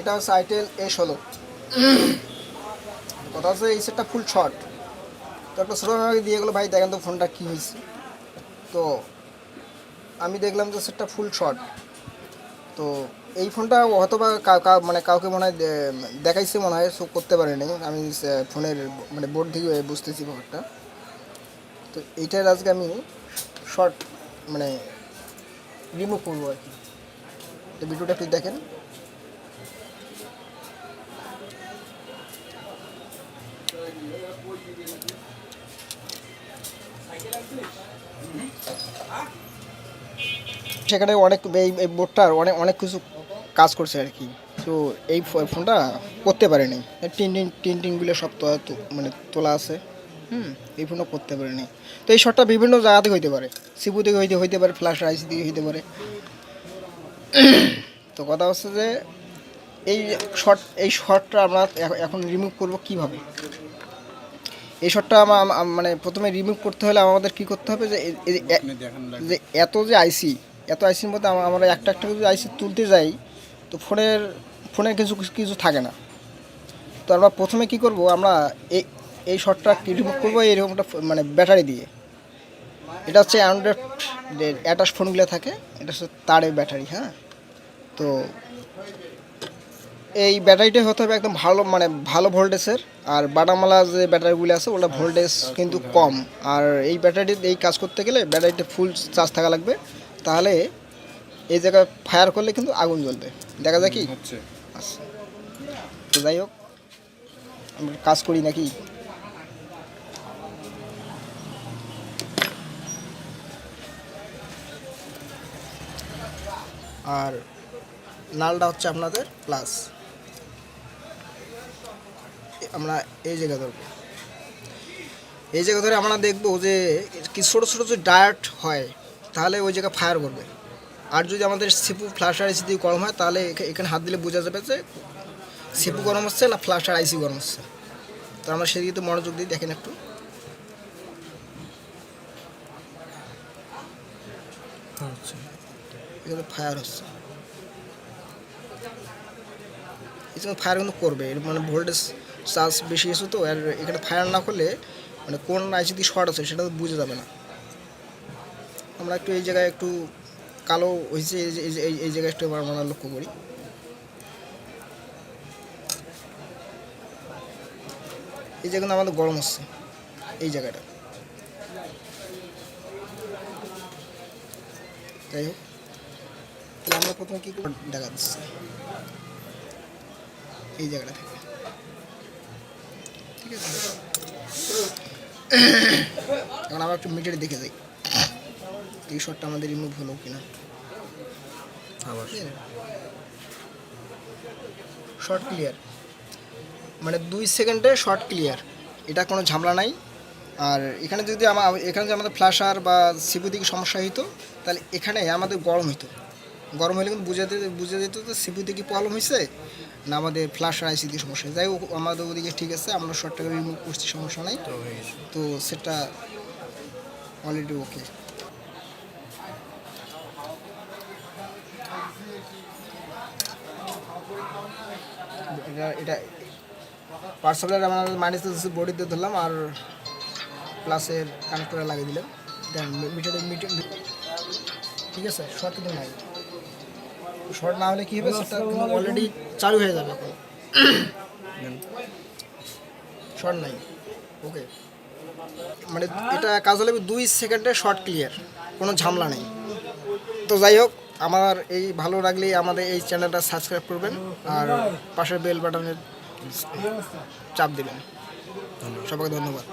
এটা হচ্ছে itel A16। কথা হচ্ছে এই সেটটা ফুল শর্ট। তো একটা ছোটো আমাকে দিয়ে গেলো, ভাই দেখেন তো ফোনটা কী হয়েছে। তো আমি দেখলাম যে সেটটা ফুল শর্ট। তো এই ফোনটা হয়তো বা মানে কাউকে মনে হয় দেখাইছে, মনে হয় সো করতে পারেনি। আমি ফোনের মানে বোর্ড থেকে বুঝতেছি ব্যাপারটা। তো এইটার আজকে আমি শর্ট মানে রিমুভ করবো আর কি। তো ভিডিওটা একটু দেখেন। সেখানে অনেক এই বোর্ডটার অনেক অনেক কিছু কাজ করছে আর কি। তো এই ফোনটা করতে পারেনি। টিনগুলো সব মানে তোলা আছে। এই ফোনটা করতে পারেনি। তো এই শটটা বিভিন্ন জায়গা থেকে হইতে পারে, সিপু থেকে হইতে পারে, ফ্ল্যাশ আইসি থেকে হইতে পারে। তো কথা হচ্ছে যে এই শটটা আমরা এখন রিমুভ করব কিভাবে। এই শটটা মানে প্রথমে রিমুভ করতে হলে আমাদের কি করতে হবে, যে এত আইসির মধ্যে আমরা একটা একটা যদি আইসি তুলতে যাই তো ফোনের কিছু কিছু থাকে না। তো আমরা প্রথমে কি করব, আমরা এই শটটা রিমুভ করবো এইরকমটা মানে ব্যাটারি দিয়ে। এটা হচ্ছে অ্যান্ড্রয়েড যে অ্যাটাচ ফোনগুলো থাকে, এটা হচ্ছে তারের ব্যাটারি। হ্যাঁ, তো এই ব্যাটারিটা হতে হবে একদম ভালো, মানে ভালো ভোল্টেজের। আর বাটামালা যে ব্যাটারিগুলো আছে ওটা ভোল্টেজ কিন্তু কম। আর এই ব্যাটারির এই কাজ করতে গেলে ব্যাটারিটা ফুল চার্জ থাকা লাগবে, তাহলে এই জায়গায় ফায়ার করলে কিন্তু আগুন জ্বলবে। দেখা যায় কি হচ্ছে। আচ্ছা, তো যাই হোক আমরা কাজ করি নাকি। আর নালটা হচ্ছে আপনাদের প্লাস। আমরা এই জায়গা ধরবো, এই জায়গা ধরে আমরা দেখবো যে কি ছোটো ছোটো যদি ডায়েট হয় তাহলে ওই জায়গায় ফায়ার করবে। আর যদি আমাদের সিপু ফ্ল্যাশার আইসি দিয়ে গরম হয় তাহলে এখানে হাত দিলে বোঝা যাবে যে সিপু গরম হচ্ছে না ফ্ল্যাশার আইসি গরম হচ্ছে। তো আমরা সেদিকে তো মনোযোগ দিই, দেখেন একটু। এখানে ফায়ার হচ্ছে, এখানে ফায়ার কিন্তু করবে, এর মানে ভোল্টেজ চার্জ বেশি এসে তো। আর এখানে ফায়ার না করলে মানে কোন আইসি দিয়ে শর্ট আছে সেটা তো বোঝা যাবে না। আমরা একটু এই জায়গায় একটু কালো হয়েছে, এই জায়গায় একটু আমরা লক্ষ্য করি। এই জায়গায় কিন্তু আমাদের গরম হচ্ছে এই জায়গাটা। যাই হোক, তাহলে আমরা প্রথমে কী করে দেখা যাচ্ছে এই জায়গাটা থেকে, ঠিক আছে। এখন আমরা একটু মিটারে দেখে যাই এই শটটা আমাদের রিমুভ হলো কিনা। আবার শর্ট ক্লিয়ার, মানে 2 সেকেন্ডে শর্ট ক্লিয়ার, এটা কোনো ঝামেলা নাই। আর এখানে যদি এখানে যদি আমাদের ফ্ল্যাশার বা সিপু দিকে সমস্যা হইতো তাহলে এখানে আমাদের গরম হইতো। গরম হলে কিন্তু বুঝে যেত যে সিপু দিকে প্রবলেম হয়েছে না আমাদের ফ্ল্যাশার আইসি দিয়ে সমস্যা। যাই হোক আমাদের ওদিকে ঠিক আছে, আমরা শর্টটাকে রিমুভ করছি, সমস্যা নাই। তো সেটা অলরেডি ওকে। এটা পার্সেলের আমার মাইনাস বডিতে ধরলাম আর প্লাসের কানেক্টরে লাগিয়ে দিলাম। দেন মিটার ঠিক আছে। শর্ট কিন্তু নাই, শর্ট না হলে কী হবে, সেটা কিন্তু অলরেডি চালু হয়ে যাবে। শর্ট নাই, ওকে। মানে এটা কাজ হলে 2 সেকেন্ডে শর্ট ক্লিয়ার, কোনো ঝামেলা নেই। তো যাই হোক, আমার এই ভালো লাগলে আমাদের এই চ্যানেলটা সাবস্ক্রাইব করবেন আর পাশের বেল বাটনের চাপ দেবেন। সবাইকে ধন্যবাদ।